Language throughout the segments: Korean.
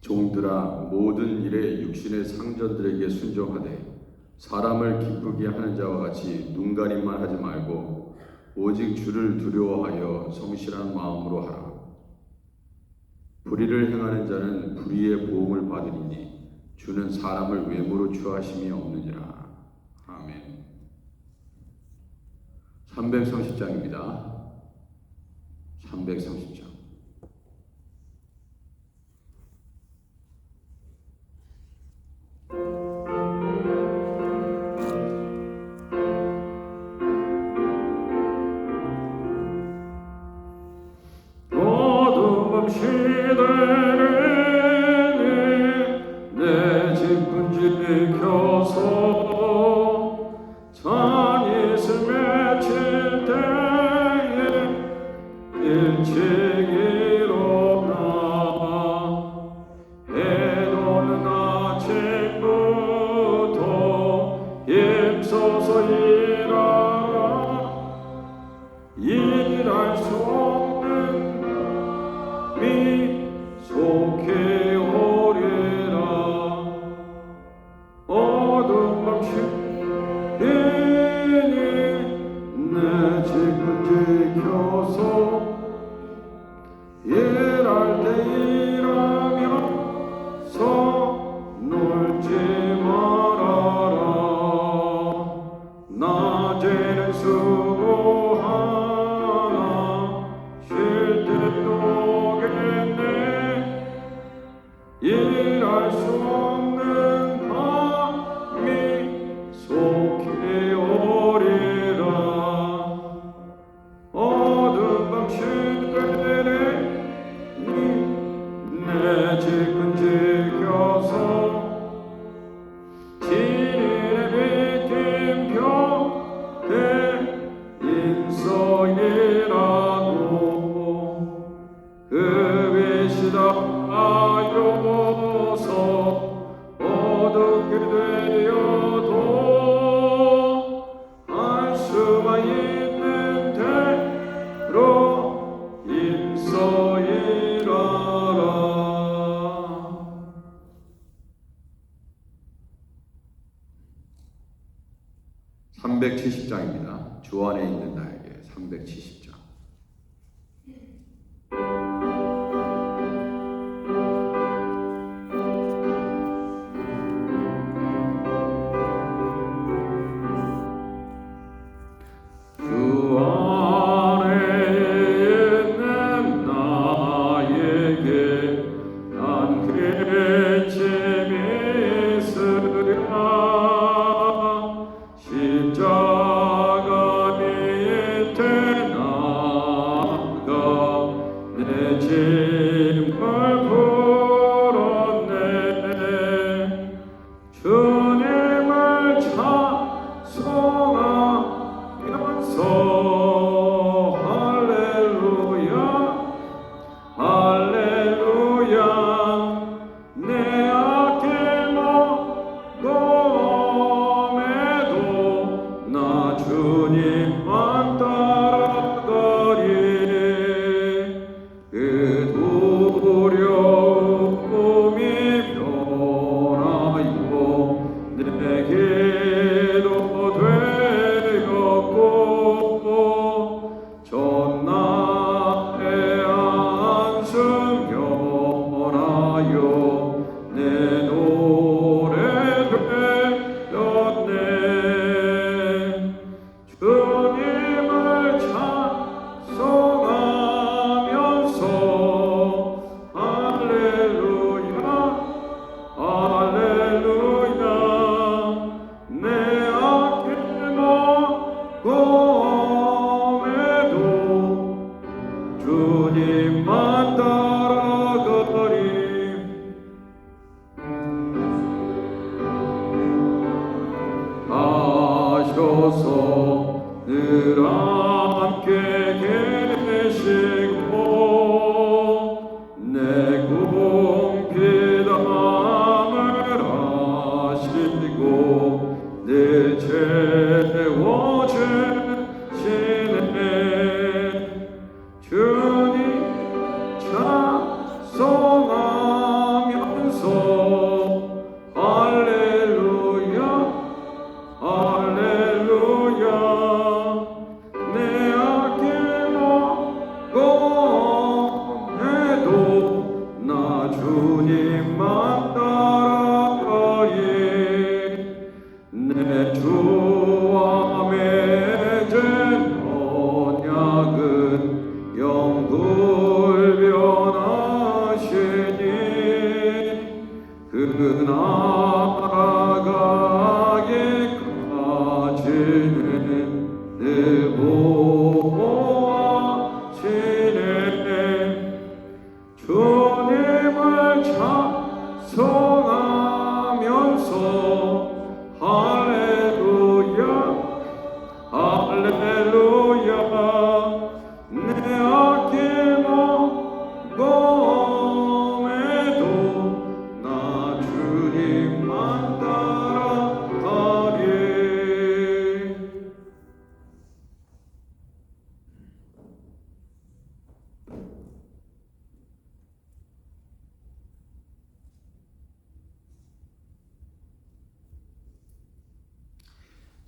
종들아 모든 일에 육신의 상전들에게 순종하되 사람을 기쁘게 하는 자와 같이 눈가림만 하지 말고 오직 주를 두려워하여 성실한 마음으로 하라. 불의를 행하는 자는 불의의 보응을 받으리니 주는 사람을 외모로 취하심이 없느니라. 아멘. 330장입니다. 330장. 시대를 내 집은 지켜서 잔이슬 맺힐 때에 일찍 일어나 해돋는 아침부터 힘써서 일할 수 없는 속해 오리라. 어두운 밤 시리니 내 집은 지켜서 일할 때 일하면서 놀지 말아라. 낮에는 수고하나 쉴 때도 일할 수 없는 밤이 속히 오리라. 어두운 밤 시대에 내 집은 지켜서 진일의 비팀 곁에 인서이라고 그 외시다 아요서 어둡게 되어도 알 수가 있는 대로 임서이라라. 370장입니다. 주 안에 있는 나에게 370장. 십자가 위에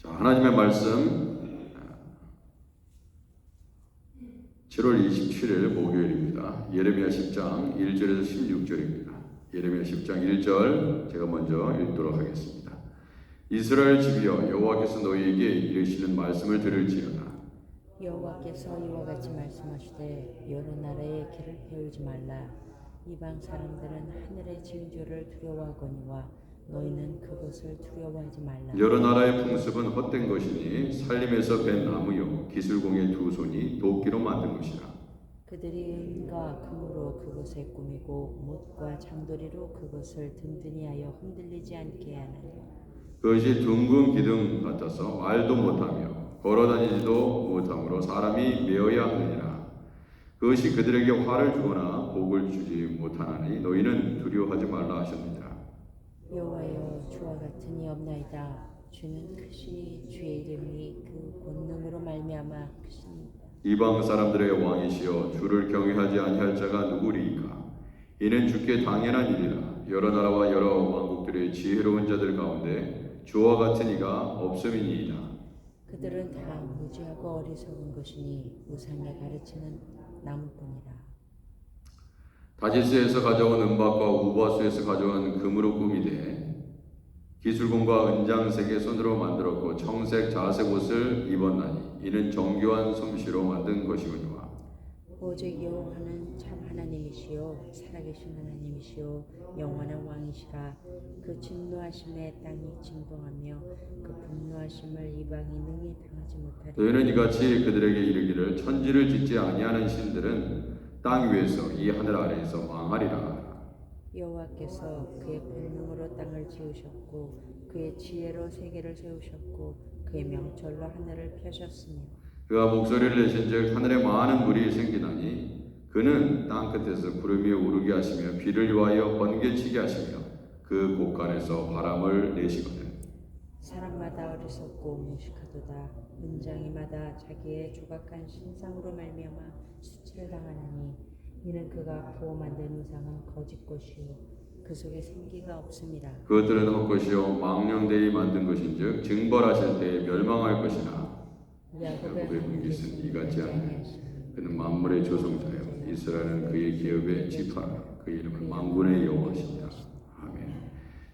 자, 하나님의 말씀 7월 27일 목요일입니다. 예레미야 10장 1절에서 16절입니다. 예레미야 10장 1절 제가 먼저 읽도록 하겠습니다. 이스라엘 집이여 여호와께서 너희에게 이르시는 말씀을 들을지어다. 여호와께서 이와 같이 말씀하시되 여러 나라의 길을 배우지 말라. 이방 사람들은 하늘의 징조를 두려워하거니와 너희는 그것을 두려워하지 말라. 여러 나라의 풍습은 헛된 것이니 살림에서 벤 나무요 기술공의 두 손이 도끼로 만든 것이라. 그들이 은과 금으로 그것을 꾸미고 못과 장도리로 그것을 든든히 하여 흔들리지 않게 하나니 그것이 둥근 기둥 같아서 말도 못하며 걸어다니지도 못하므로 사람이 메어야 하느니라. 그것이 그들에게 화를 주거나 복을 주지 못하나니 너희는 두려워하지 말라 하셨느니라. 여호와여 주와 같은 이 없나이다. 주는 크시니 주의 이름이 그 권능으로 말미암아 크시니이다. 이방 사람들의 왕이시여 주를 경외하지 아니할 자가 누구리이까? 이는 주께 당연한 일이라. 여러 나라와 여러 왕국들의 지혜로운 자들 가운데 주와 같은 이가 없음이니이다. 그들은 다 무지하고 어리석은 것이니 우상에 가르치는 나무뿐이라. 다시스에서 가져온 은박과 우바수에서 가져온 금으로 꾸미되 기술공과 은장색의 손으로 만들었고 청색 자색 옷을 입었나니 이는 정교한 솜씨로 만든 것이거니와. 오직 여호와는 참 하나님이시요 살아계신 하나님이시요 영원한 왕이시라. 그 진노하심에 땅이 진동하며 그 분노하심을 이방이 능히 당하지 못하리라. 너희는 이같이 그들에게 이르기를 천지를 짓지 아니하는 신들은 땅 위에서 이 하늘 아래에서 망하리라. 여호와께서 그의 권능으로 땅을 지으셨고 그의 지혜로 세계를 세우셨고 그의 명철로 하늘을 펴셨으며 그가 목소리를 내신즉 하늘에 많은 물이 생기나니 그는 땅 끝에서 구름 위에 오르게 하시며 비를 위하여 번개치게 하시며 그 곳간에서 바람을 내시거든. 사람마다 어리석고 무식하도다. 은장이마다 자기의 조각한 신상으로 말미암아 수치를 당하나니 이는 그가 보호 만든 우상은 거짓 것이요 그 속에 생기가 없음이라. 그것들은 헛것이요 망령되이 만든 것인즉 징벌하실 때에 멸망할 것이나 야곱의 분깃은 이같지 않으니 그는 만물의 조성자요 이스라엘은 그의 기업의 지파라. 그 이름은 만군의 여호와시니라. 아멘.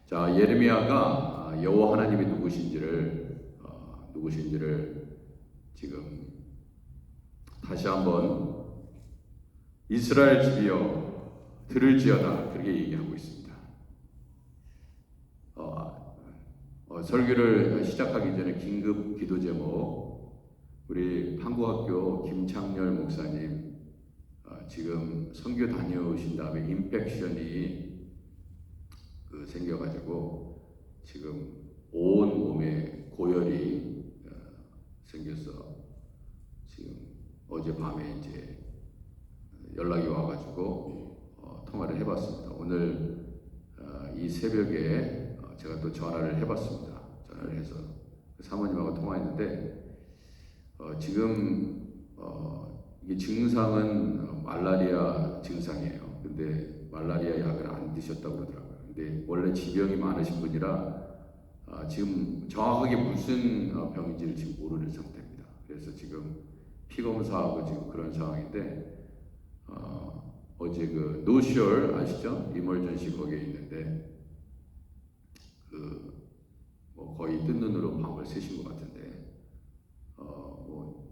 자, 예레미야가 여호와 하나님이 누구신지를 지금 다시 한번 이스라엘 집이여 들을지어다 그렇게 얘기하고 있습니다. 설교를 시작하기 전에 긴급 기도 제목, 우리 한국학교 김창렬 목사님 지금 선교 다녀오신 다음에 인펙션이 생겨가지고 지금 온 몸에 고열이 생겨서 지금 어젯밤에 이제 연락이 와가지고 통화를 해봤습니다. 오늘 이 새벽에 제가 또 전화를 해봤습니다. 전화를 해서 사모님하고 통화했는데 지금 이게 증상은 말라리아 증상이에요. 근데 말라리아 약을 안 드셨다고 그러더라고요. 근데 원래 지병이 많으신 분이라 지금 정확하게 무슨 병인지를 지금 모르는 상태입니다. 그래서 지금 피 검사하고 지금 그런 상황인데 어제 그 노쇼 아시죠? 이멀전시 거기에 있는데 뭐 거의 뜬 눈으로 밤을 새신 것 같은데 뭐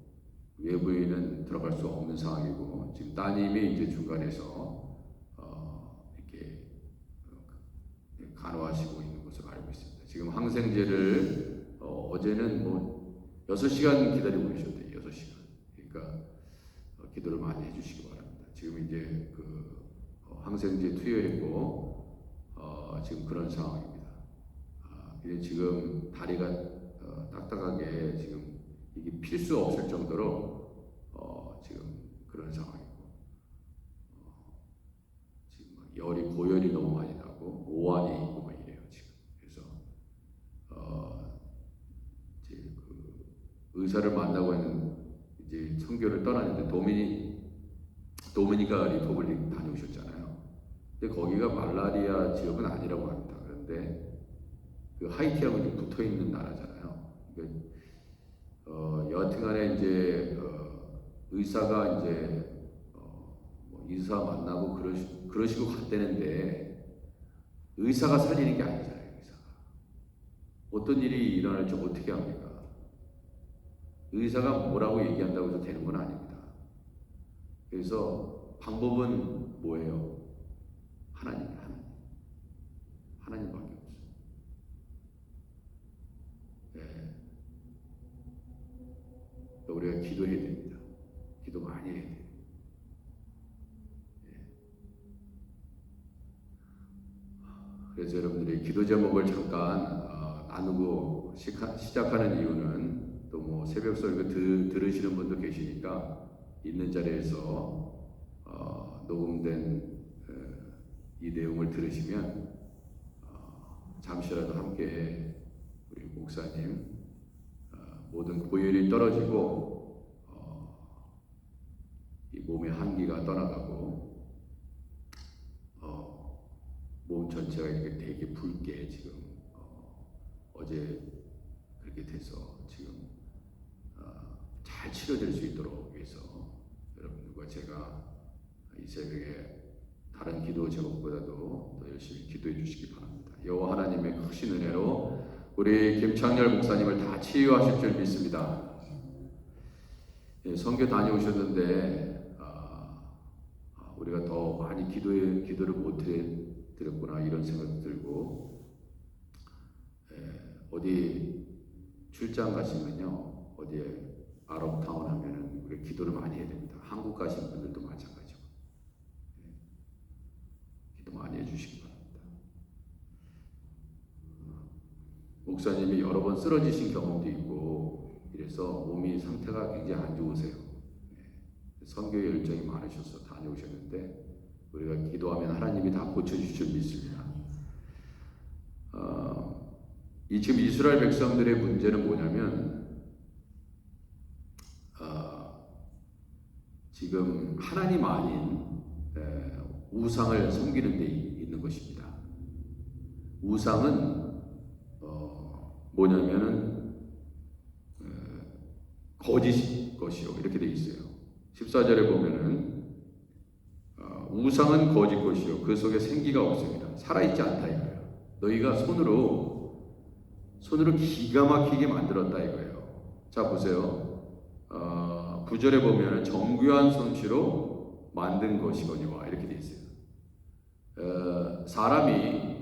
외부인은 들어갈 수 없는 상황이고 지금 따님이 이제 중간에서 이렇게 간호하시고 있는 것으로 알고 있습니다. 지금 항생제를 어제는 뭐 6시간 기다리고 계셨대요. 6시간. 그러니까 기도를 많이 해주시기 바랍니다. 지금 이제 항생제 투여했고 지금 그런 상황입니다. 지금 다리가 딱딱하게 지금 이게 필 수 없을 정도로 지금 그런 상황이고 지금 열이 고열이 너무 많이 나고 오한이 있고 막 이래요 지금. 그래서 이제 의사를 만나고 있는 이제 선교를 떠났는데 도미니카 리퍼블릭 다녀오셨잖아요. 근데 거기가 말라리아 지역은 아니라고 합니다. 그런데 그 하이티하고 붙어 있는 나라잖아요. 그러니까 여하튼간에 이제 의사가 이제 뭐 의사 만나고 그러시고 갔다는데 의사가 살리는 게 아니잖아요. 의사가 어떤 일이 일어날지 어떻게 합니까? 의사가 뭐라고 얘기한다고 해서 되는 건 아닙니다. 그래서 방법은 뭐예요? 하나님밖에 없어요. 네. 우리가 기도해야 됩니다. 기도 많이 해야 돼요. 네. 그래서 여러분들이 기도 제목을 잠깐 나누고 시작하는 이유는 또 뭐 새벽 설교 들으시는 분도 계시니까 있는 자리에서 녹음된 이 내용을 들으시면 잠시라도 함께 우리 목사님 모든 고열이 떨어지고 이 몸의 한기가 떠나가고 몸 전체가 이렇게 되게 붉게 지금 어제 그렇게 돼서 지금 잘 치료될 수 있도록 위해서 여러분들과 제가 이 새벽에 다른 기도 제목보다도 더 열심히 기도해 주시기 바랍니다. 여호와 하나님의 크신 은혜로 우리 김창렬 목사님을 다 치유하실 줄 믿습니다. 예, 선교 다녀오셨는데 우리가 더 많이 기도를 못 드렸구나 이런 생각도 들고 어디 출장 가시면요 어디에 아랍타운 하면은 우리 기도를 많이 해야 됩니다. 한국 가신 분들도 마찬가지고 기도 많이 해주시기 바랍니다. 목사님이 여러 번 쓰러지신 경험도 있고 이래서 몸이 상태가 굉장히 안 좋으세요. 선교 열정이 많으셔서 다녀오셨는데 우리가 기도하면 하나님이 다 고쳐주실 줄 믿습니다. 이 지금 이스라엘 백성들의 문제는 뭐냐면 지금 하나님 아닌 우상을 섬기는 데 있는 것입니다. 우상은 뭐냐면은 거짓 것이요 이렇게 돼 있어요. 14절에 보면은 우상은 거짓 것이요 그 속에 생기가 없습니다. 살아있지 않다 이거예요. 너희가 손으로 기가 막히게 만들었다 이거예요. 자 보세요. 9절에 보면 정교한 솜씨로 만든 것이거니와 이렇게 돼 있어요. 사람이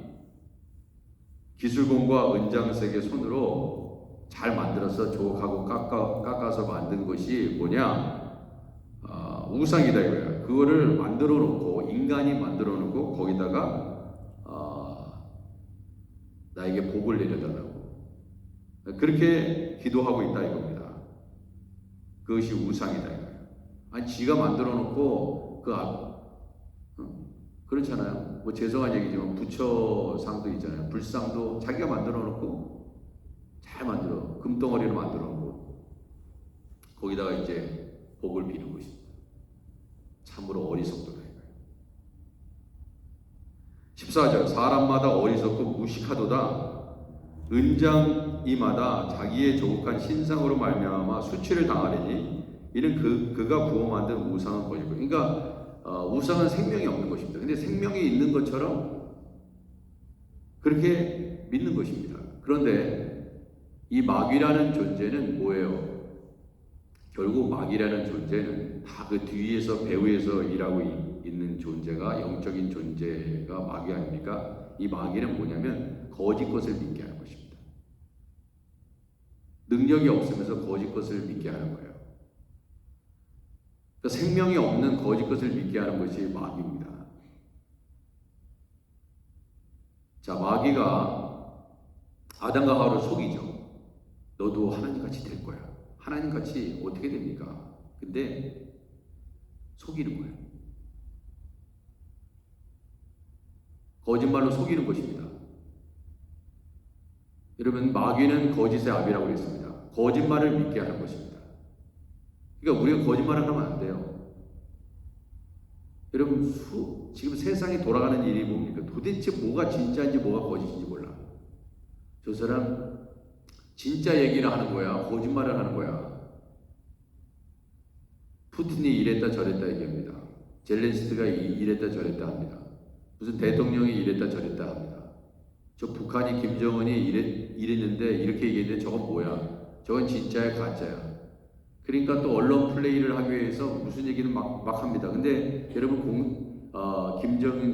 기술공과 은장색의 손으로 잘 만들어서 조각하고 깎아서 만든 것이 뭐냐? 우상이다 이거예요. 그거를 만들어 놓고 인간이 만들어 놓고 거기다가 나에게 복을 내려달라고 그렇게 기도하고 있다 이겁니다. 그것이 우상이다 이거예요. 아니 지가 만들어 놓고 그렇잖아요. 뭐 죄송한 얘기지만 부처상도 있잖아요. 불상도 자기가 만들어 놓고 잘 만들어 금덩어리로 만들어 놓고 거기다가 이제 복을 비는 것입니다. 참으로 어리석도다 이거예요. 14절 사람마다 어리석고 무식하도다. 은장이마다 자기의 조국한 신상으로 말미암아 수치를 당하리니 이는 그가 부어 만든 우상은 거짓고. 그러니까 우상은 생명이 없는 것입니다. 근데 생명이 있는 것처럼 그렇게 믿는 것입니다. 그런데 이 마귀라는 존재는 뭐예요? 결국 마귀라는 존재는 다 그 뒤에서 배후에서 일하고 있는 존재가 영적인 존재가 마귀 아닙니까? 이 마귀는 뭐냐면 거짓 것을 믿게 하는 것입니다. 능력이 없으면서 거짓 것을 믿게 하는 거예요. 그러니까 생명이 없는 거짓 것을 믿게 하는 것이 마귀입니다. 자, 마귀가 아담과 하와를 속이죠. 너도 하나님같이 될 거야. 하나님같이 어떻게 됩니까? 근데 속이는 거예요. 거짓말로 속이는 것입니다. 여러분, 마귀는 거짓의 아비라고 했습니다. 거짓말을 믿게 하는 것입니다. 그러니까 우리가 거짓말을 하면 안 돼요. 여러분, 지금 세상이 돌아가는 일이 뭡니까? 도대체 뭐가 진짜인지 뭐가 거짓인지 몰라. 저 사람 진짜 얘기를 하는 거야? 거짓말을 하는 거야? 푸틴이 이랬다 저랬다 얘기합니다. 젤렌스키가 이랬다 저랬다 합니다. 무슨 대통령이 이랬다 저랬다 합니다. 저 북한이 김정은이 이랬는데 이렇게 얘기했는데 저건 뭐야? 저건 진짜야 가짜야? 그러니까 또 언론 플레이를 하기 위해서 무슨 얘기는 막 합니다. 근데 여러분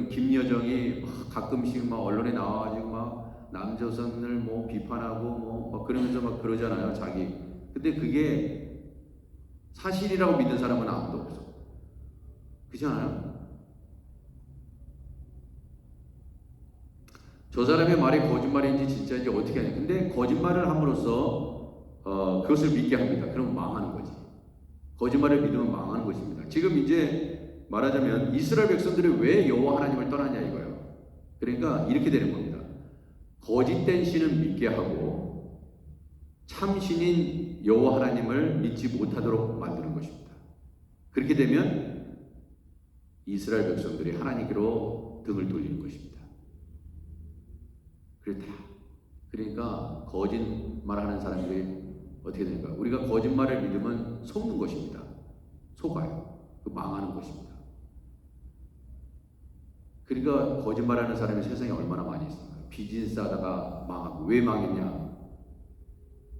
김여정이 가끔씩 막 언론에 나와가지고 막 남조선을 뭐 비판하고 뭐 막 그러면서 막 그러잖아요, 자기. 근데 그게 사실이라고 믿는 사람은 아무도 없어. 그렇지 않아요? 저 사람의 말이 거짓말인지 진짜인지 어떻게 하냐. 근데 거짓말을 함으로써 그것을 믿게 합니다. 그럼 망하는 거지. 거짓말을 믿으면 망하는 것입니다. 지금 이제 말하자면 이스라엘 백성들이 왜 여호와 하나님을 떠나냐 이거예요. 그러니까 이렇게 되는 겁니다. 거짓된 신은 믿게 하고 참신인 여호와 하나님을 믿지 못하도록 만드는 것입니다. 그렇게 되면 이스라엘 백성들이 하나님께로 등을 돌리는 것입니다. 그렇다. 그러니까 거짓말하는 사람들이 어떻게 되는가? 우리가 거짓말을 믿으면 속는 것입니다. 속아요. 망하는 것입니다. 그러니까 거짓말하는 사람이 세상에 얼마나 많이 있습니까? 비즈니스 하다가 망하고. 왜 망했냐?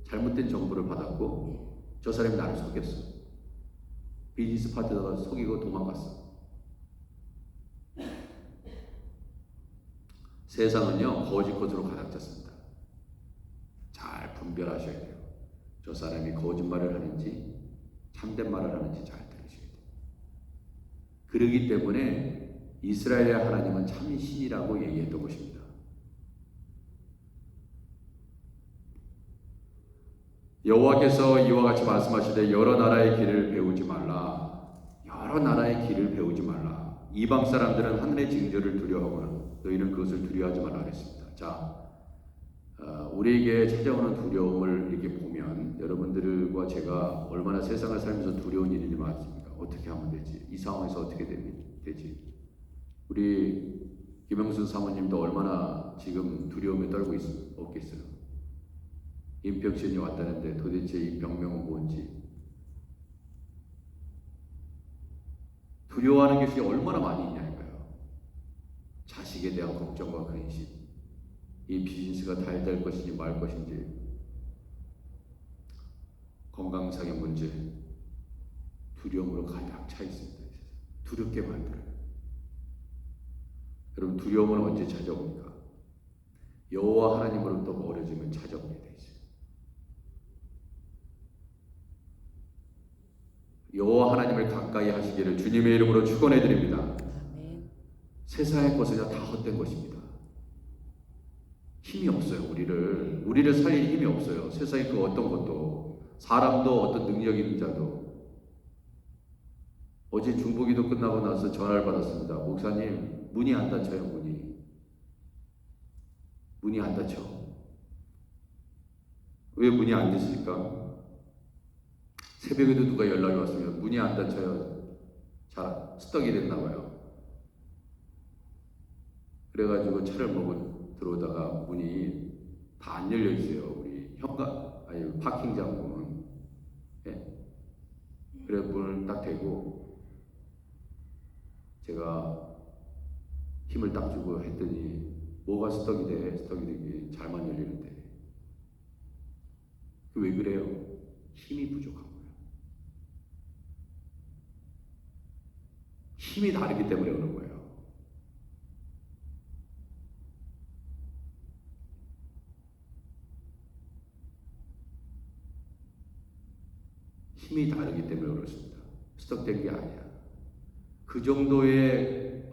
잘못된 정보를 받았고 저 사람이 나를 속였어. 비즈니스 파트너가 속이고 도망갔어. 세상은요 거짓으로 가득 찼습니다. 잘 분별하셔야 돼요. 저 사람이 거짓말을 하는지 참된 말을 하는지 잘 들으셔야 돼요. 그러기 때문에 이스라엘의 하나님은 참 신이라고 얘기했던 것입니다. 여호와께서 이와 같이 말씀하시되 여러 나라의 길을 배우지 말라. 여러 나라의 길을 배우지 말라. 이방 사람들은 하늘의 징조를 두려워하거나 너희는 그것을 두려워하지 말라 그랬습니다. 자, 우리에게 찾아오는 두려움을 이렇게 보면 여러분들과 제가 얼마나 세상을 살면서 두려운 일인지 맞습니까? 어떻게 하면 되지? 이 상황에서 어떻게 되지? 우리 김영순 사모님도 얼마나 지금 두려움에 떨고 없겠어요? 인펙션이 왔다는데 도대체 이 병명은 뭔지 두려워하는 것이 얼마나 많이 있냐니까요. 자식에 대한 걱정과 근심, 이 비즈니스가 잘 될 것인지 말 것인지, 건강상의 문제, 두려움으로 가득 차 있습니다. 두렵게 만들어요. 여러분 두려움은 언제 찾아옵니까? 여호와 하나님으로부터 멀어지면 찾아오게 돼 있어요. 여호와 하나님을 가까이 하시기를 주님의 이름으로 축원해 드립니다. 아멘. 세상의 것은 다 헛된 것입니다. 힘이 없어요. 우리를 살릴 힘이 없어요. 세상의 그 어떤 것도, 사람도 어떤 능력 있는 자도. 어제 중보기도 끝나고 나서 전화를 받았습니다. 목사님, 문이 안 닫혀요. 문이 안 닫혀. 왜 문이 안 닫힐까? 새벽에도 누가 연락이 왔으면 문이 안 닫혀요. 잘 스떡이 됐나 봐요. 그래가지고 차를 몰고 들어오다가 문이 다 안 열려 있어요. 우리 파킹장 문. 예. 그래 문을 딱 대고 제가 힘을 딱 주고 했더니 뭐가 스떡이 되게 잘만 열리는데. 왜 그래요? 힘이 부족한 거예요. 힘이 다르기 때문에 오는 거예요. 힘이 다르기 때문에 그렇습니다. 스떡된 게 아니야. 그 정도의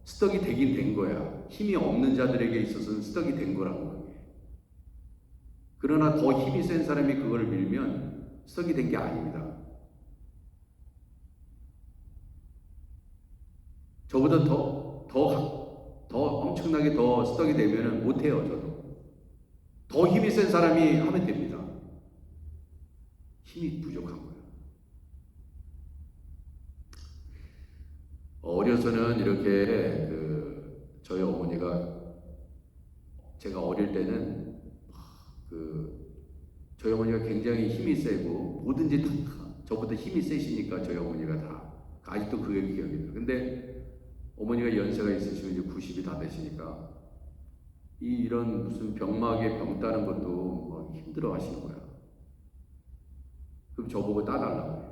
스떡이 되긴 된 거야. 힘이 없는 자들에게 있어서는 스떡이 된 거라고. 그게. 그러나 더 힘이 센 사람이 그걸 밀면 스떡이 된 게 아닙니다. 저보다 더 엄청나게 더 스떡이 되면은 못해요. 저도 더 힘이 센 사람이 하면 됩니다. 힘이 부족한 거예요. 어려서는 이렇게 저희 어머니가 제가 어릴 때는 저희 어머니가 굉장히 힘이 세고 뭐든지 다 저보다 힘이 세시니까 저희 어머니가 다 아직도 그게 기억이 나요. 근데 어머니가 연세가 있으시고 이제 90이 다 되시니까 이런 무슨 병막에 병 따는 것도 막 힘들어 하시는 거야. 그럼 저보고 따달라고 해요.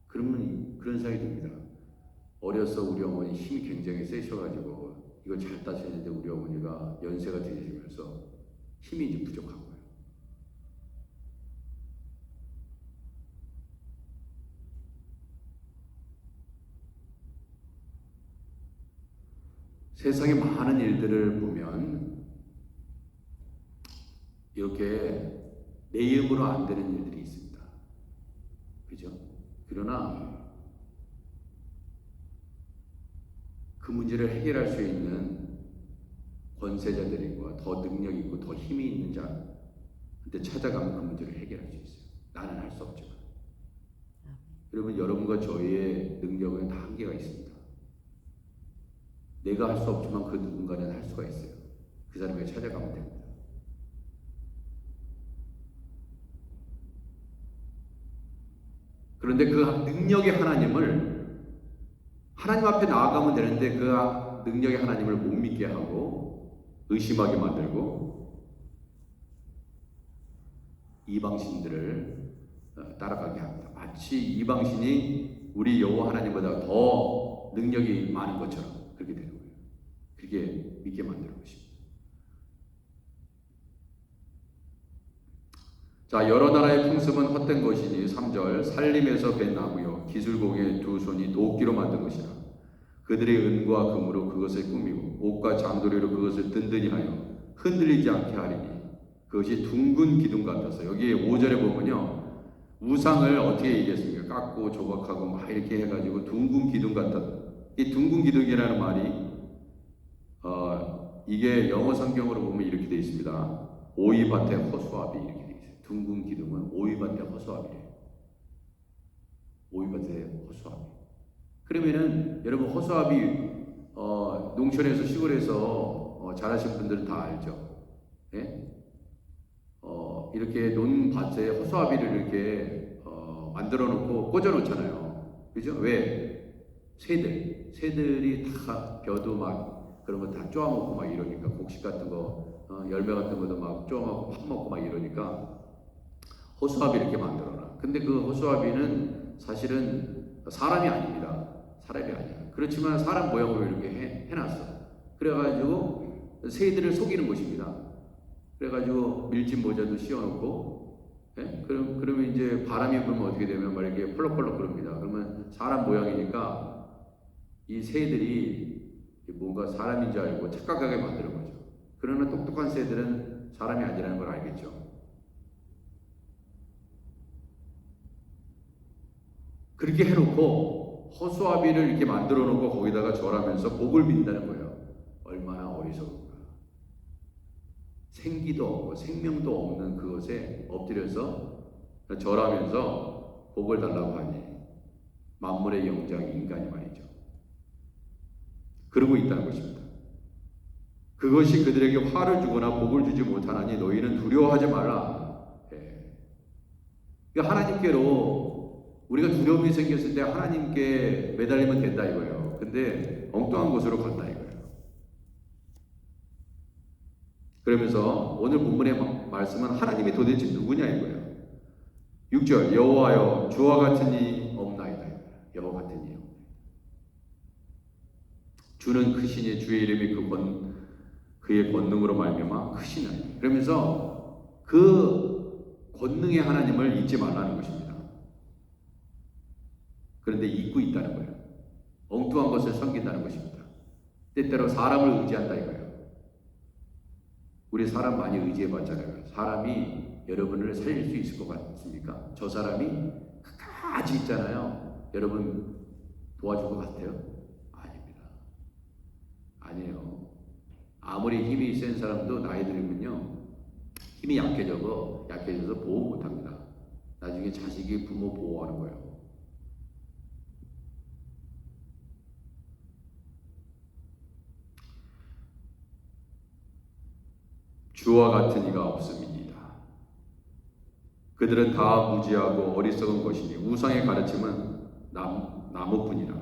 그러면 그런 생각이 듭니다. 어려서 우리 어머니 힘이 굉장히 세셔가지고 이걸 잘 따시는데 우리 어머니가 연세가 드시면서 힘이 이제 부족한 거예요. 세상의 많은 일들을 보면 이렇게 내 힘으로 안 되는 일들이 있습니다. 그죠? 그러나 그 문제를 해결할 수 있는 권세자들과 더 능력 있고 더 힘이 있는 자한테 찾아가면 그 문제를 해결할 수 있어요. 나는 할 수 없지만. 여러분, 여러분과 저희의 능력은 다 한계가 있습니다. 내가 할 수 없지만 그 누군가는 할 수가 있어요. 그 사람에게 찾아가면 됩니다. 그런데 그 능력의 하나님을 하나님 앞에 나아가면 되는데 그 능력의 하나님을 못 믿게 하고 의심하게 만들고 이방신들을 따라가게 합니다. 마치 이방신이 우리 여호와 하나님보다 더 능력이 많은 것처럼 그렇게 되는 거예요. 그렇게 믿게 만드는 것입니다. 자, 여러 나라의 풍습은 헛된 것이니 3절 살림에서 벤 나무요 기술공의 두 손이 도끼로 만든 것이라 그들의 은과 금으로 그것을 꾸미고 옷과 장도리로 그것을 든든히 하여 흔들리지 않게 하리니 그것이 둥근 기둥 같아서 여기 5절에 보면요 우상을 어떻게 얘기했습니까? 깎고 조각하고 막 이렇게 해가지고 둥근 기둥 같다. 이 둥근 기둥이라는 말이 이게 영어 성경으로 보면 이렇게 되어 있습니다. 오이밭의 허수아비 이렇게 되어 있어요. 둥근 기둥은 오이밭의 허수아비예요. 오이밭의 허수아비. 그러면은 여러분 허수아비 농촌에서 시골에서 자라신 분들은 다 알죠. 예? 이렇게 논밭에 허수아비를 이렇게 만들어 놓고 꽂아 놓잖아요. 그죠? 왜? 새들이 다 벼도 막 그런 거 다 쪼아먹고 막 이러니까 곡식 같은 거 열매 같은 것도 막 쪼아먹고 팍 먹고 막 이러니까 허수아비 이렇게 만들어놔. 근데 그 허수아비는 사실은 사람이 아닙니다. 사람이 아니야. 그렇지만 사람 모양으로 이렇게 해놨어. 그래가지고 새들을 속이는 것입니다. 그래가지고 밀짚 모자도 씌워놓고, 예? 그러면 이제 바람이 불면 어떻게 되면 막 이렇게 펄럭펄럭 그럽니다. 그러면 사람 모양이니까 이 새들이 뭔가 사람인 줄 알고 착각하게 만드는 거죠. 그러나 똑똑한 새들은 사람이 아니라는 걸 알겠죠. 그렇게 해놓고 허수아비를 이렇게 만들어 놓고 거기다가 절하면서 복을 빈다는 거예요. 얼마나 어리석은가. 생기도 없고 생명도 없는 그것에 엎드려서 절하면서 복을 달라고 하니 만물의 영장 인간이 말이죠. 그러고 있다는 것입니다. 그것이 그들에게 화를 주거나 복을 주지 못하나니 너희는 두려워하지 말라. 예. 그러니까 하나님께로 우리가 두려움이 생겼을 때 하나님께 매달리면 된다 이거예요. 근데 엉뚱한 곳으로 간다 이거예요. 그러면서 오늘 본문의 말씀은 하나님이 도대체 누구냐 이거예요. 6절 여호와여 주와 같은 이 없나이다. 여호와 같은 이 없나이다. 주는 크시니 주의 이름이 그의 권능으로 말미암아 크시나니. 그러면서 그 권능의 하나님을 잊지 말라는 것입니다. 그런데 잊고 있다는 거예요. 엉뚱한 것을 섬긴다는 것입니다. 때때로 사람을 의지한다 이거예요. 우리 사람 많이 의지해봤잖아요. 사람이 여러분을 살릴 수 있을 것 같습니까? 저 사람이 끝까지 있잖아요. 여러분 도와줄 것 같아요? 아닙니다. 아니에요. 아무리 힘이 센 사람도 나이 들면요 힘이 약해져서 보호 못합니다. 나중에 자식이 부모 보호하는 거예요. 주와 같은 이가 없음이니이다. 그들은 다 무지하고 어리석은 것이니 우상의 가르침은 나무뿐이라.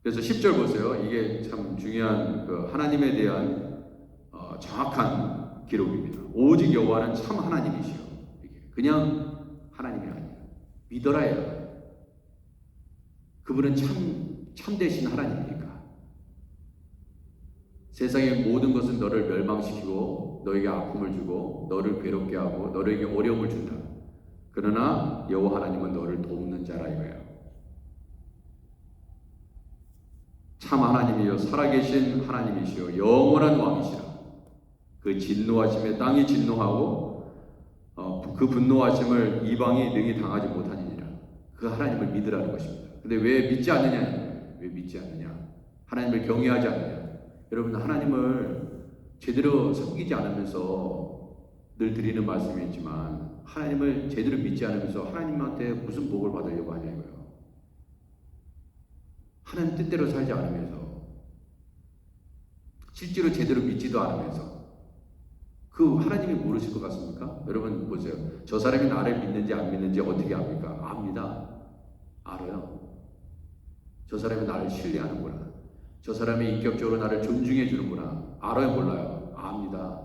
그래서 10절 보세요. 이게 참 중요한 하나님에 대한 정확한 기록입니다. 오직 여호와는 참 하나님이시요. 그냥 하나님이 아니에요. 믿어라야. 그분은 참되신 하나님이니까. 세상의 모든 것은 너를 멸망시키고 너에게 아픔을 주고 너를 괴롭게 하고 너에게 어려움을 준다. 그러나 여호와 하나님은 너를 돕는 자라 이거예요. 참 하나님이요 살아계신 하나님이시요 영원한 왕이시라. 그 진노하심에 땅이 진노하고 그 분노하심을 이방이 능히 당하지 못하니라. 그 하나님을 믿으라는 것입니다. 근데 왜 믿지 않느냐? 왜 믿지 않느냐? 하나님을 경외하지 않느냐? 여러분 하나님을 제대로 섬기지 않으면서 늘 드리는 말씀이 있지만 하나님을 제대로 믿지 않으면서 하나님한테 무슨 복을 받으려고 하냐고요. 하나님 뜻대로 살지 않으면서 실제로 제대로 믿지도 않으면서 그 하나님이 모르실 것 같습니까? 여러분 보세요. 저 사람이 나를 믿는지 안 믿는지 어떻게 압니까? 압니다. 알아요. 저 사람이 나를 신뢰하는구나. 저 사람이 인격적으로 나를 존중해 주는구나. 알아요, 몰라요? 압니다.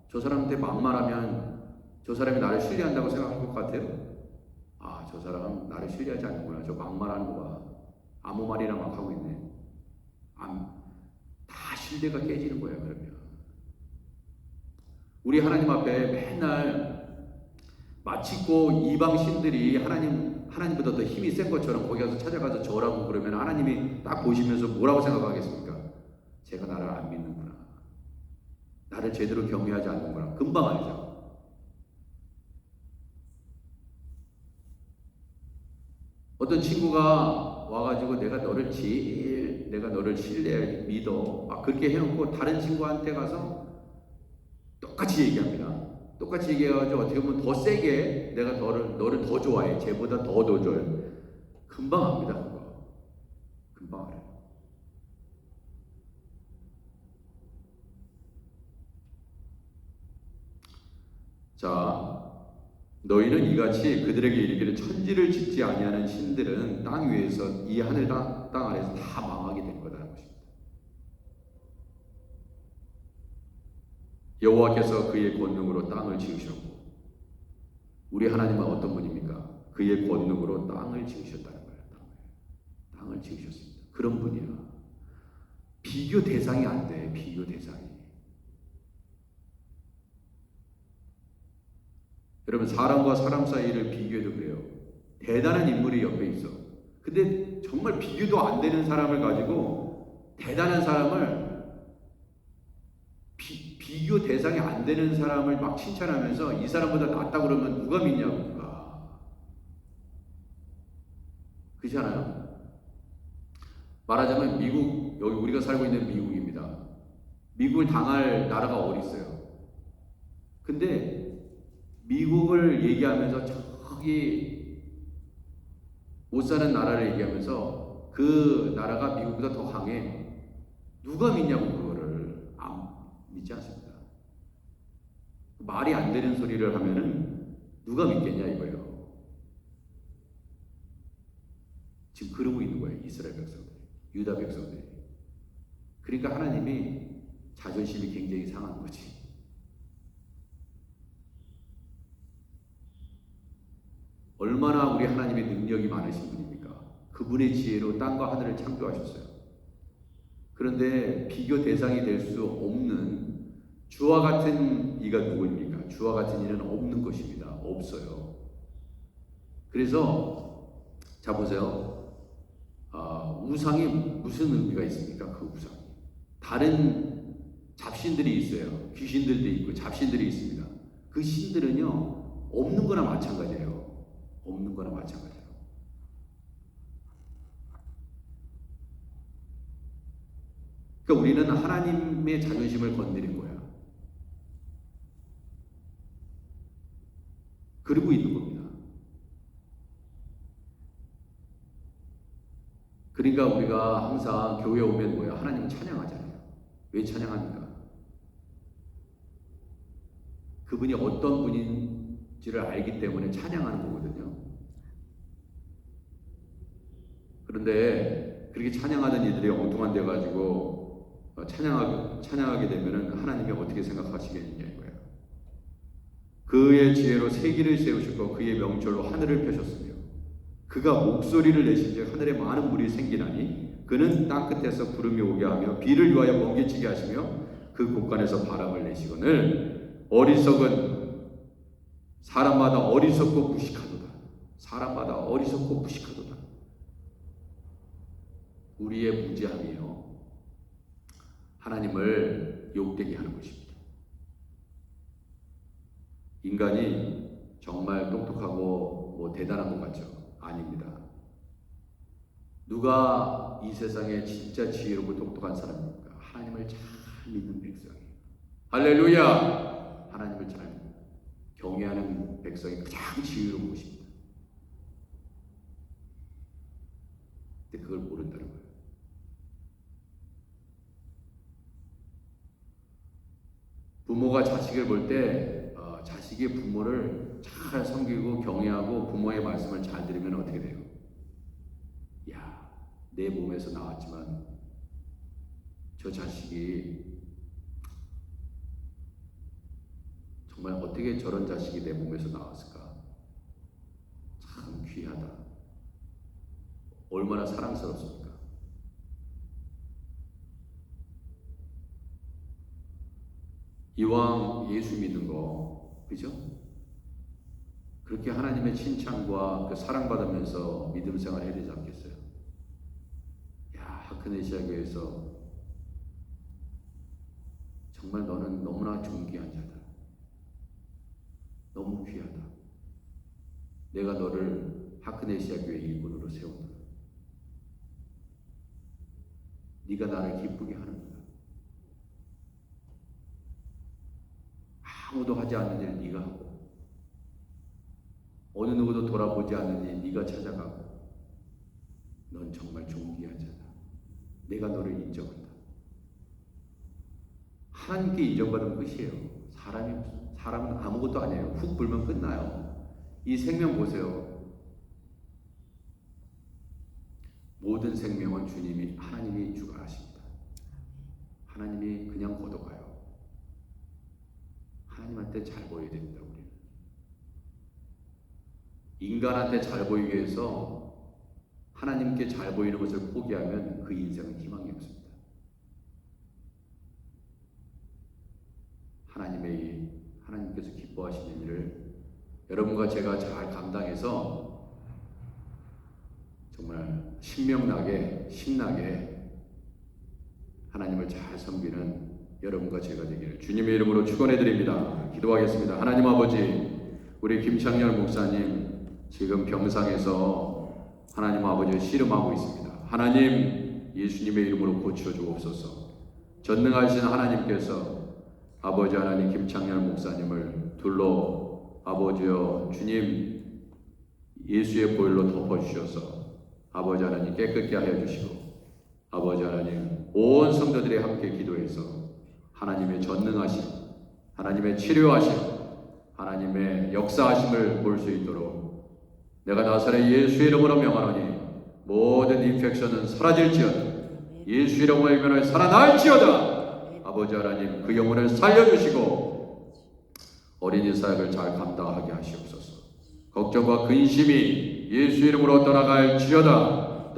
저 사람한테 막말하면 저 사람이 나를 신뢰한다고 생각할 것 같아요? 아, 저 사람 나를 신뢰하지 않는구나. 저 막말하는 거 봐. 아무 말이나 막 하고 있네. 다 신뢰가 깨지는 거예요. 그러면 우리 하나님 앞에 맨날 마치고 이방 신들이 하나님보다 더 힘이 센 것처럼 거기 가서 찾아가서 절하고 그러면 하나님이 딱 보시면서 뭐라고 생각하겠습니까? 제가 나를 안 믿는구나. 나를 제대로 경외하지 않는구나. 금방 알죠. 어떤 친구가 와가지고 내가 너를 신뢰해 믿어 그렇게 해놓고 다른 친구한테 가서 똑같이 얘기합니다. 똑같이 얘기해가지고 어떻게 보면 더 세게 내가 너를 더 좋아해. 쟤보다 더 좋아해. 금방 압니다. 그거. 금방 알아요. 자, 너희는 이같이 그들에게 이르기를 천지를 짓지 아니하는 신들은 땅 위에서 이 하늘 땅 아래에서 다 망하게 된 거다라는 것입니다. 여호와께서 그의 권능으로 땅을 지으셨고 우리 하나님은 어떤 분입니까? 그의 권능으로 땅을 지으셨다는 거예요. 땅을 지으셨습니다. 그런 분이야. 비교 대상이 안 돼. 비교 대상이. 여러분 사람과 사람 사이를 비교해도 그래요. 대단한 인물이 옆에 있어. 근데 정말 비교도 안 되는 사람을 가지고 대단한 사람을 비교 대상이 안 되는 사람을 막 칭찬하면서 이 사람보다 낫다 그러면 누가 믿냐고 누가. 그렇지 않아요? 말하자면 미국, 여기 우리가 살고 있는 미국입니다. 미국을 당할 나라가 어디 있어요? 근데 미국을 얘기하면서 저기 못 사는 나라를 얘기하면서 그 나라가 미국보다 더 강해. 누가 믿냐고 그거를 안 믿지 않습니다. 말이 안 되는 소리를 하면은 누가 믿겠냐 이거예요. 지금 그러고 있는 거예요. 이스라엘 백성들, 유다 백성들이. 그러니까 하나님이 자존심이 굉장히 상한 거지. 얼마나 우리 하나님의 능력이 많으신 분입니까? 그분의 지혜로 땅과 하늘을 창조하셨어요. 그런데 비교 대상이 될 수 없는 주와 같은 이가 누구입니까? 주와 같은 이는 없는 것입니다. 없어요. 그래서 자 보세요. 우상이 무슨 의미가 있습니까? 그 우상이 다른 잡신들이 있어요. 귀신들도 있고 잡신들이 있습니다. 그 신들은요 없는 거나 마찬가지예요. 없는 거나 마찬가지예요. 그러니까 우리는 하나님의 자존심을 건드린 거야. 그러고 있는 겁니다. 그러니까 우리가 항상 교회 오면 뭐야? 하나님 찬양하잖아요. 왜 찬양합니까? 그분이 어떤 분인지를 알기 때문에 찬양하는 거거든요. 그런데 그렇게 찬양하던 이들이 엉뚱한 데 가지고 찬양하게 되면은 하나님이 어떻게 생각하시겠느냐 이거예요. 그의 지혜로 세기를 세우시고 그의 명철로 하늘을 펴셨으며 그가 목소리를 내신즉 하늘에 많은 물이 생기나니 그는 땅끝에서 구름이 오게 하며 비를 위하여 번개치게 하시며 그 곳간에서 바람을 내시거늘 어리석은 사람마다 어리석고 무식하도다. 사람마다 어리석고 무식하도다. 우리의 무지함이요 하나님을 욕되게 하는 것입니다. 인간이 정말 똑똑하고 대단한 것 같죠? 아닙니다. 누가 이 세상에 진짜 지혜롭고 똑똑한 사람입니까? 하나님을 잘 믿는 백성이에요. 할렐루야! 하나님을 잘 경외하는 백성이 가장 지혜로운 것입니다. 근데 그걸 모른다는 거예요. 부모가 자식을 볼 때 자식이 부모를 잘 섬기고 경외하고 부모의 말씀을 잘 들으면 어떻게 돼요? 야, 내 몸에서 나왔지만 저 자식이 정말 어떻게 저런 자식이 내 몸에서 나왔을까? 참 귀하다. 얼마나 사랑스럽습니까? 이왕 예수 믿는 거, 그죠? 그렇게 하나님의 칭찬과 그 사랑받으면서 믿음 생활 해야 되지 않겠어요? 야, 하크네시아 교회에서 정말 너는 너무나 존귀한 자다. 너무 귀하다. 내가 너를 하크네시아 교회 일꾼으로 세운다. 네가 나를 기쁘게 하는구나. 아무도 하지 않는 일 네가 하고 어느 누구도 돌아보지 않는 일 네가 찾아가고 넌 정말 존귀한 자다. 내가 너를 인정한다. 하나님께 인정받으면 끝이에요. 사람은 아무것도 아니에요. 훅 불면 끝나요. 이 생명 보세요. 모든 생명은 하나님이 주관하십니다. 하나님이 그냥 걷어가요. 하나님한테 잘 보여야 됩니다. 우리는 인간한테 잘 보이기 위해서 하나님께 잘 보이는 것을 포기하면 그 인생은 희망이 없습니다. 하나님께서 기뻐하시는 일을 여러분과 제가 잘 감당해서 정말 신나게 하나님을 잘 섬기는 여러분과 제가 되기를 주님의 이름으로 축원해 드립니다. 기도하겠습니다. 하나님 아버지, 우리 김창렬 목사님 지금 병상에서 하나님 아버지를 씨름하고 있습니다. 하나님, 예수님의 이름으로 고쳐 주옵소서. 전능하신 하나님께서 아버지 하나님 김창렬 목사님을 둘러 아버지여 주님 예수의 보혈로 덮어주셔서 아버지 하나님 깨끗게 하여 주시고 아버지 하나님 온 성도들이 함께 기도해서 하나님의 전능하심, 하나님의 치료하심, 하나님의 역사하심을 볼 수 있도록 내가 나사렛 예수 이름으로 명하노니 모든 인펙션은 사라질지어다. 예수 이름으로 명하노니 살아날지어다. 아버지 하나님 그 영혼을 살려주시고 어린이 사역을 잘 감당하게 하시옵소서. 걱정과 근심이 예수 이름으로 떠나갈지어다.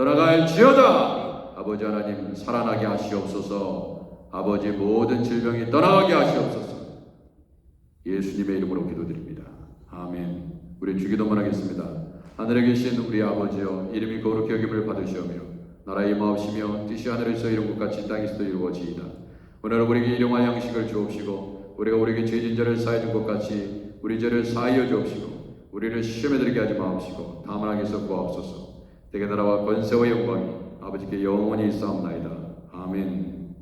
아버지 하나님 살아나게 하시옵소서. 아버지 모든 질병이 떠나가게 하시옵소서. 예수님의 이름으로 기도드립니다. 아멘. 우리 주기도문 하겠습니다. 하늘에 계신 우리 아버지여, 이름이 거룩히 여김을 받으시오며 나라의 임하옵시며 뜻이 하늘에서 이룬 것 같이 땅에서도 이루어지이다. 오늘 우리에게 일용할 양식을 주옵시고 우리가 우리에게 죄진 자를 사해 준 것 같이 우리 죄를 사하여 주옵시고 우리를 시험에 들게 하지 마옵시고 다만 악에서 구하옵소서. 대개 나라와 권세와 영광이 아버지께 영원히 있사옵나이다. 아멘.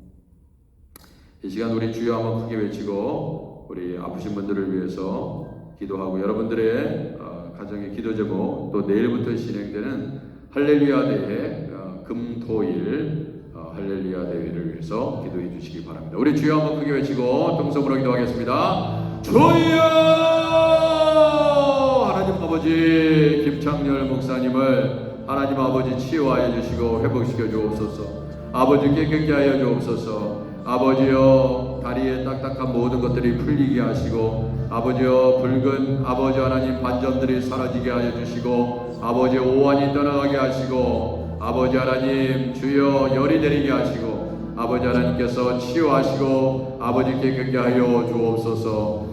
이 시간 우리 주여 한번 크게 외치고 우리 아프신 분들을 위해서 기도하고 여러분들의 가정의 기도 제목 또 내일부터 진행되는 할렐루야 대회 금토일 할렐루야 대회를 위해서 기도해 주시기 바랍니다. 우리 주여 한번 크게 외치고 동성으로 기도하겠습니다. 주여. 하나님 아버지 김창렬 목사님을 하나님 아버지 치유하여 주시고 회복시켜 주옵소서. 아버지 깨끗게 하여 주옵소서. 아버지여 다리에 딱딱한 모든 것들이 풀리게 하시고 아버지여 붉은 아버지 하나님 반점들이 사라지게 하여 주시고 아버지 오한이 떠나가게 하시고 아버지 하나님 주여 열이 내리게 하시고 아버지 하나님께서 치유하시고 아버지 깨끗게 하여 주옵소서.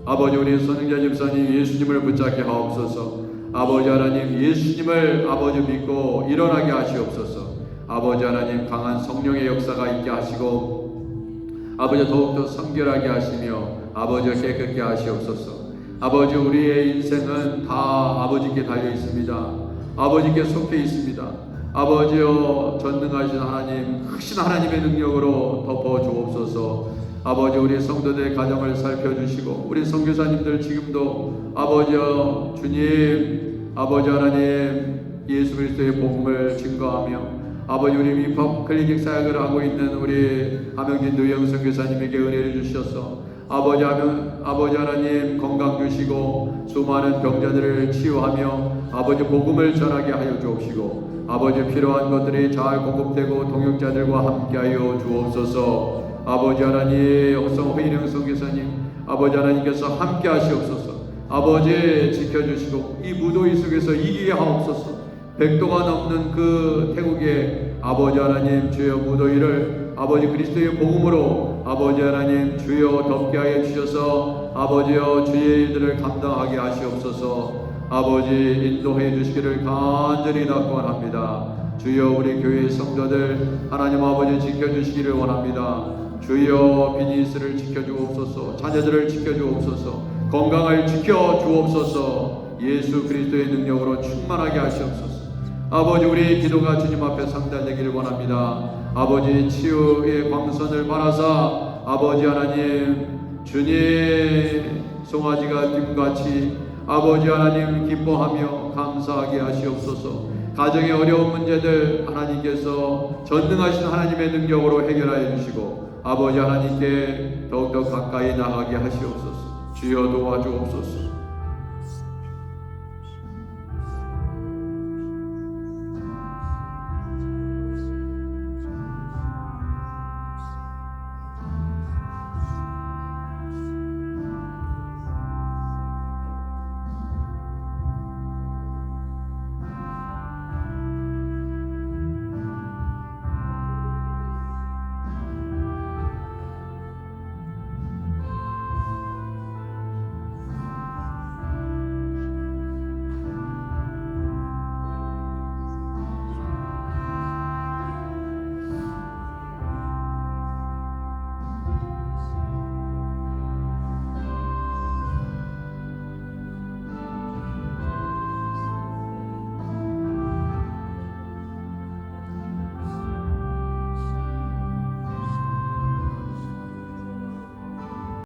아버지 우리 선행자 집사님 예수님을 붙잡게 하옵소서. 아버지 하나님 예수님을 아버지 믿고 일어나게 하시옵소서. 아버지 하나님 강한 성령의 역사가 있게 하시고 아버지 더욱더 성결하게 하시며 아버지 깨끗게 하시옵소서. 아버지 우리의 인생은 다 아버지께 달려 있습니다. 아버지께 속해 있습니다. 아버지여 전능하신 하나님 크신 하나님의 능력으로 덮어 주옵소서. 아버지 우리 성도들의 가정을 살펴주시고 우리 선교사님들 지금도 아버지여 주님 아버지 하나님 예수 그리스도의 복음을 증거하며 아버지 우리 위법 클리닉 사역을 하고 있는 우리 함영진 노영 선교사님에게 은혜를 주셔서 아버지 하나님 건강 주시고 수많은 병자들을 치유하며 아버지 복음을 전하게 하여 주옵시고 아버지 필요한 것들이 잘 공급되고 동역자들과 함께하여 주옵소서. 아버지 하나님 홍성회인영 선교사님 아버지 하나님께서 함께 하시옵소서. 아버지 지켜주시고 이 무더위 속에서 이기게 하옵소서. 100도가 넘는 그 태국의 아버지 하나님 주여 무더위를 아버지 그리스도의 복음으로 아버지 하나님 주여 덮게 하여 주셔서 아버지여 주의 일들을 감당하게 하시옵소서. 아버지 인도해 주시기를 간절히 낙원합니다. 주여 우리 교회 성도들 하나님 아버지 지켜주시기를 원합니다. 주여 비즈니스를 지켜주옵소서. 자녀들을 지켜주옵소서. 건강을 지켜주옵소서. 예수 그리스도의 능력으로 충만하게 하시옵소서. 아버지 우리 기도가 주님 앞에 상달되기를 원합니다. 아버지 치유의 광선을 바라사 아버지 하나님 주님 송아지가 김같이 아버지 하나님 기뻐하며 감사하게 하시옵소서. 가정의 어려운 문제들 하나님께서 전능하신 하나님의 능력으로 해결하여 주시고 아버지 하나님께 더욱더 가까이 나가게 하시옵소서. 주여 도와주옵소서.